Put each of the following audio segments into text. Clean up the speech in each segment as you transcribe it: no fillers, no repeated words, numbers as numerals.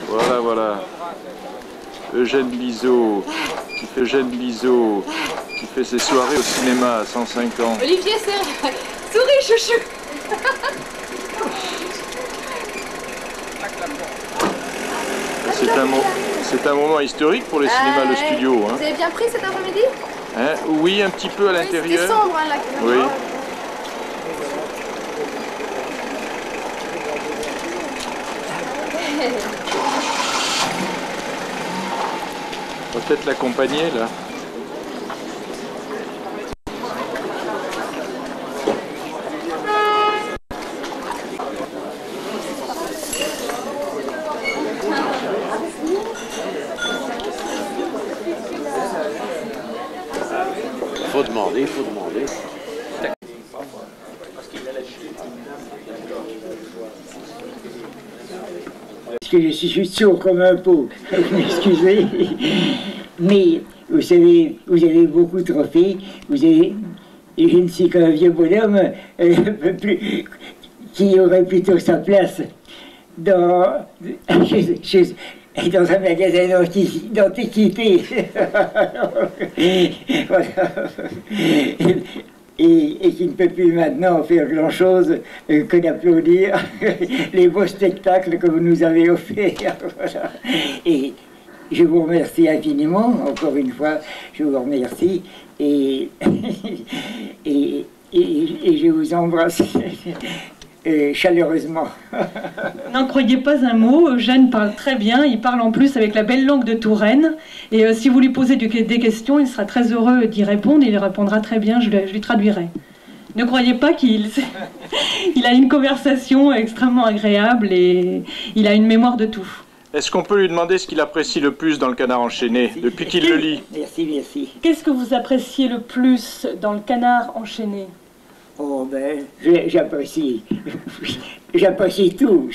Voilà, voilà. Eugène Lizaud, qui fait ses soirées au cinéma à 105 ans. Olivier, souris, chouchou. C'est un moment historique pour les cinémas, le studio. Hein. Vous avez bien pris cet après-midi? Hein? Oui, un petit peu à l'intérieur. C'était sombre, hein, là. Oui. On va peut-être l'accompagner, là. Faut demander, faut demander. Parce que je suis sourd comme un pot, vous m'excusez. Mais vous savez, vous avez beaucoup trop fait. Vous avez, je ne suis qu'un vieux bonhomme qui aurait plutôt sa place dans un magasin d'antiquité. Voilà. Et qui ne peut plus maintenant faire grand-chose que d'applaudir les beaux spectacles que vous nous avez offerts. Voilà. Et je vous remercie infiniment, encore une fois, je vous remercie, et je vous embrasse chaleureusement. N'en croyez pas un mot, Eugène parle très bien, il parle en plus avec la belle langue de Touraine, et si vous lui posez des questions, il sera très heureux d'y répondre, il répondra très bien, je lui traduirai. Ne croyez pas qu'il il a une conversation extrêmement agréable et il a une mémoire de tout. Est-ce qu'on peut lui demander ce qu'il apprécie le plus dans le Canard enchaîné, depuis qu'il le lit? Merci, merci. Qu'est-ce que vous appréciez le plus dans le Canard enchaîné? Oh ben, j'apprécie tout.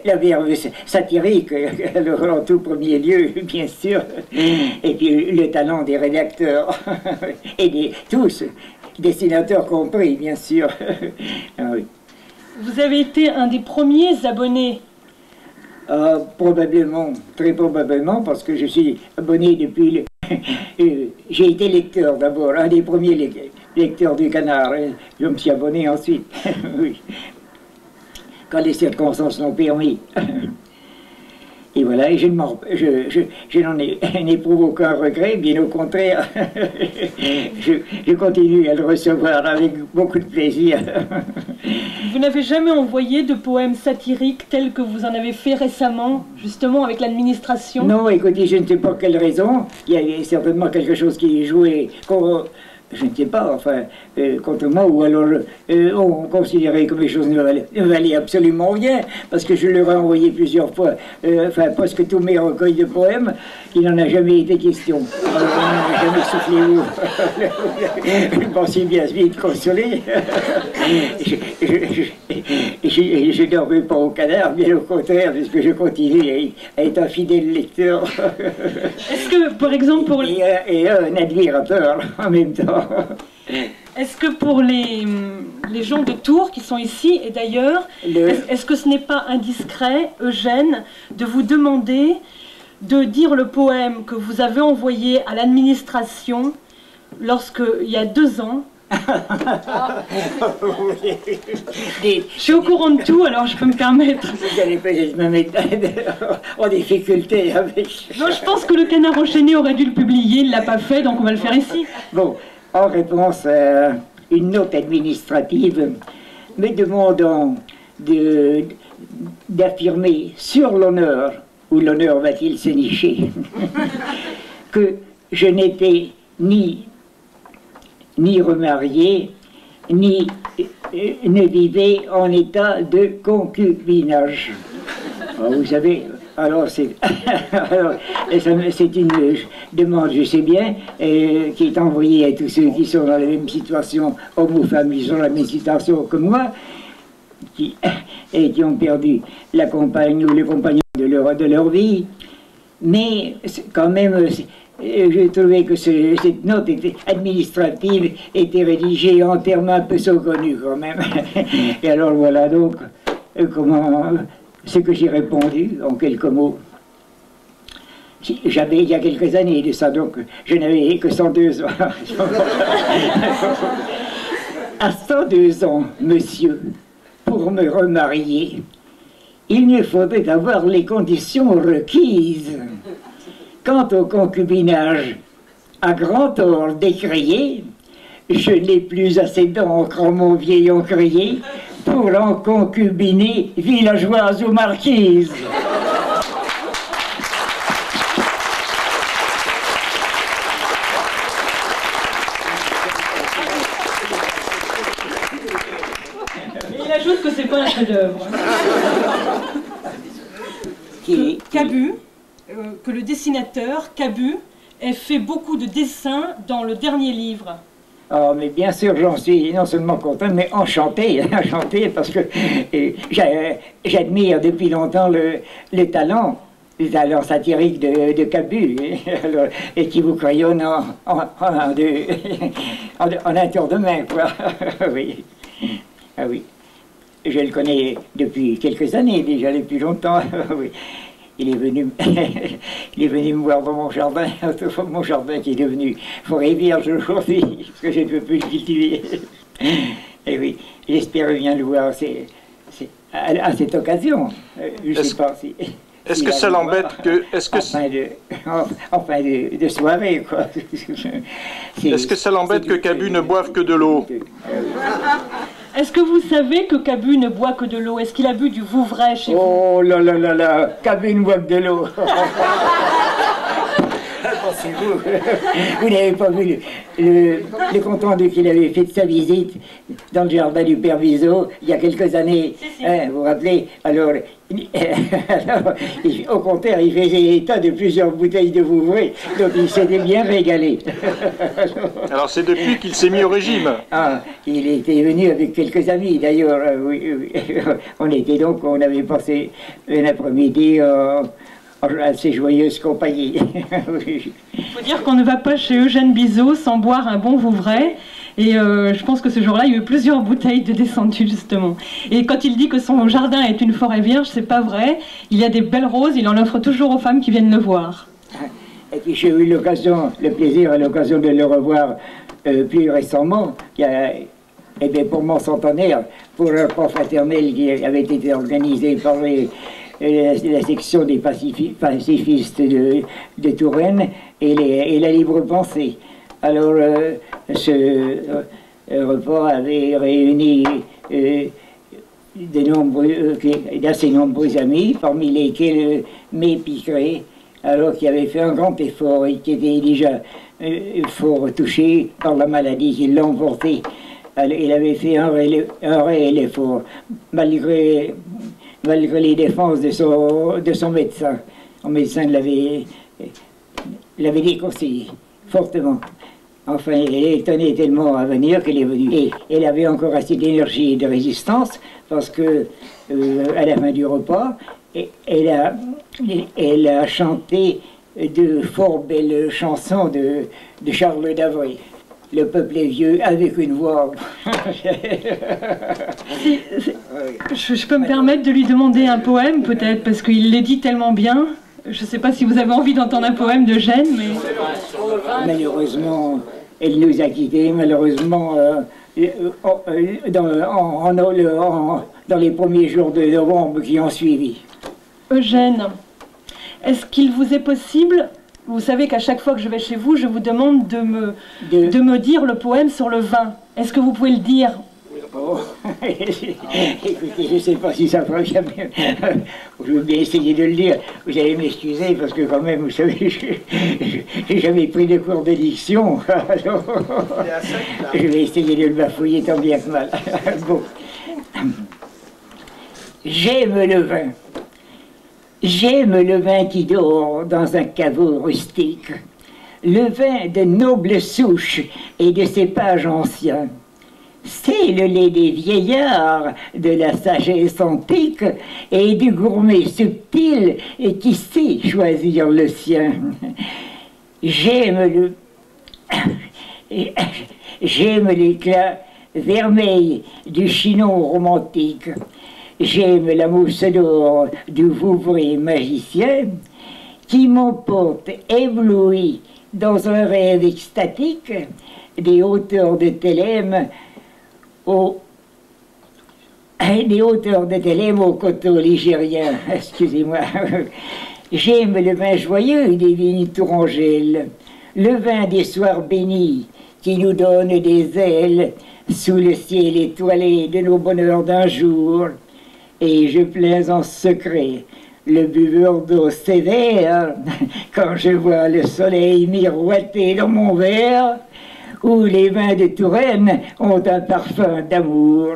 La verve satirique, alors en tout premier lieu, bien sûr, et puis le talent des rédacteurs, et tous, dessinateurs compris, bien sûr. Ah, oui. Vous avez été un des premiers abonnés? Probablement, très probablement, parce que je suis abonné depuis... j'ai été lecteur d'abord, un des premiers lecteurs du Canard. Je me suis abonné ensuite, oui, quand les circonstances l'ont permis. Et voilà, et je n'éprouve aucun regret, bien au contraire. je continue à le recevoir avec beaucoup de plaisir. Vous n'avez jamais envoyé de poèmes satiriques tels que vous en avez fait récemment, justement avec l'administration? Non, écoutez, je ne sais pas quelle raison. Il y avait certainement quelque chose qui jouait, je ne sais pas, enfin, contre moi, ou alors on considérait que mes choses ne valaient absolument rien, parce que je leur ai envoyé plusieurs fois, enfin, presque tous mes recueils de poèmes, il n'en a jamais été question. Alors, on n'en a jamais soufflé où. Je pensais bien vite consoler. Je ne dormais pas au Canard, bien au contraire, puisque je continue à être un fidèle lecteur. Est-ce que, par exemple, pour... Et un admirateur en même temps. Est-ce que pour les gens de Tours qui sont ici et d'ailleurs, est-ce que ce n'est pas indiscret, Eugène, de vous demander de dire le poème que vous avez envoyé à l'administration il y a 2 ans? Je suis au courant de tout, alors je peux me permettre. Vous allez peut-être me mettre en difficulté avec... Non, je pense que le Canard enchaîné aurait dû le publier, il ne l'a pas fait, donc on va le faire ici. Bon, en réponse à une note administrative me demandant d'affirmer sur l'honneur, où l'honneur va-t-il se nicher, que je n'étais ni remarié, ni ne vivait en état de concubinage. Alors, vous savez, alors c'est une demande, je sais bien, qui est envoyée à tous ceux qui sont dans la même situation, hommes ou femmes, qui sont dans la même situation que moi, qui ont perdu la compagne ou le compagnon de leur vie. Mais quand même, j'ai trouvé que cette note administrative était rédigée en termes un peu saugrenus quand même. Et alors voilà donc ce que j'ai répondu en quelques mots. J'avais il y a quelques années de ça, donc je n'avais que 102 ans. À 102 ans, monsieur, pour me remarier, il me faudrait avoir les conditions requises. Quant au concubinage, à grand tort décrié, je n'ai plus assez d'encre en mon vieil encrier pour en concubiner villageoise ou marquise. Il ajoute que c'est pas un chef-d'œuvre. Cabu, que le dessinateur Cabu ait fait beaucoup de dessins dans le dernier livre. Oh, mais bien sûr, j'en suis non seulement content, mais enchanté, enchanté, parce que j'admire depuis longtemps le talent satirique de Cabu, alors, et qui vous crayonne en un tour de main, quoi. Oui. Ah oui. Je le connais depuis quelques années déjà, depuis longtemps. Oui. Il est venu me voir dans mon jardin qui est devenu forêt vierge aujourd'hui, parce que je ne peux plus le cultiver. Et oui, j'espère bien le voir à cette occasion. Je ne sais pas si... Est-ce que ça l'embête que... En fin de soirée, quoi. Est-ce que ça l'embête que Cabu ne boive que de l'eau? Est-ce que vous savez que Cabu ne boit que de l'eau? Est-ce qu'il a bu du Vouvray chez vous? Oh là là là là, Cabu ne boit que de l'eau. Pensez-vous, vous n'avez pas vu le compte rendu qu'il avait fait de sa visite dans le jardin du Père Bizot il y a quelques années, si. Hein, vous vous rappelez? Alors, au contraire, il faisait état de plusieurs bouteilles de Vouvray, donc il s'était bien régalé. Alors c'est depuis qu'il s'est mis au régime. Ah, il était venu avec quelques amis d'ailleurs, oui. On avait passé un après-midi assez joyeuse compagnie. Oui. Il faut dire qu'on ne va pas chez Eugène Bizot sans boire un bon Vouvray. Et je pense que ce jour-là, il y a eu plusieurs bouteilles de descendu, justement. Et quand il dit que son jardin est une forêt vierge, c'est pas vrai. Il y a des belles roses, il en offre toujours aux femmes qui viennent le voir. Et puis j'ai eu le plaisir et l'occasion de le revoir plus récemment. Et bien pour mon centenaire, pour le repas fraternel qui avait été organisé par la section des pacifistes de Touraine et la Libre Pensée. Alors, ce repas avait réuni d'assez nombreux amis, parmi lesquels Mé Picret, alors qui avait fait un grand effort et qui était déjà fort touché par la maladie qui l'emportait. Il avait fait un réel effort, malgré les défenses de son médecin. Son médecin l'avait déconseillé fortement. Enfin, elle tenait tellement à venir qu'elle est venue. Et elle avait encore assez d'énergie et de résistance parce que, à la fin du repas, elle a chanté de fort belles chansons de Charles Davray. Le peuple est vieux avec une voix. Je peux me permettre de lui demander un poème, peut-être, parce qu'il les dit tellement bien. Je ne sais pas si vous avez envie d'entendre un poème de Gênes, mais... Malheureusement, elle nous a quittés, malheureusement, dans les premiers jours de novembre qui ont suivi. Eugène, est-ce qu'il vous est possible... Vous savez qu'à chaque fois que je vais chez vous, je vous demande de me dire le poème sur le vin. Est-ce que vous pouvez le dire? Oh. Écoutez, je ne sais pas si ça fera bien. Je vais bien essayer de le dire. Vous allez m'excuser parce que quand même, vous savez, j'ai jamais pris de cours de diction. Alors, je vais essayer de le bafouiller tant bien que mal. Bon. J'aime le vin. J'aime le vin qui dort dans un caveau rustique, le vin de noble souche et de cépages anciens. C'est le lait des vieillards, de la sagesse antique et du gourmet subtil et qui sait choisir le sien. J'aime l'éclat vermeil du chinon romantique. J'aime la mousse d'or du Vouvray magicien qui m'emporte ébloui dans un rêve extatique des hauteurs de Thélème au coteau ligérien. Excusez-moi. J'aime le vin joyeux des vignes tourangelles, le vin des soirs bénis qui nous donne des ailes sous le ciel étoilé de nos bonheurs d'un jour. Et je plains en secret le buveur d'eau sévère quand je vois le soleil miroiter dans mon verre où les vins de Touraine ont un parfum d'amour.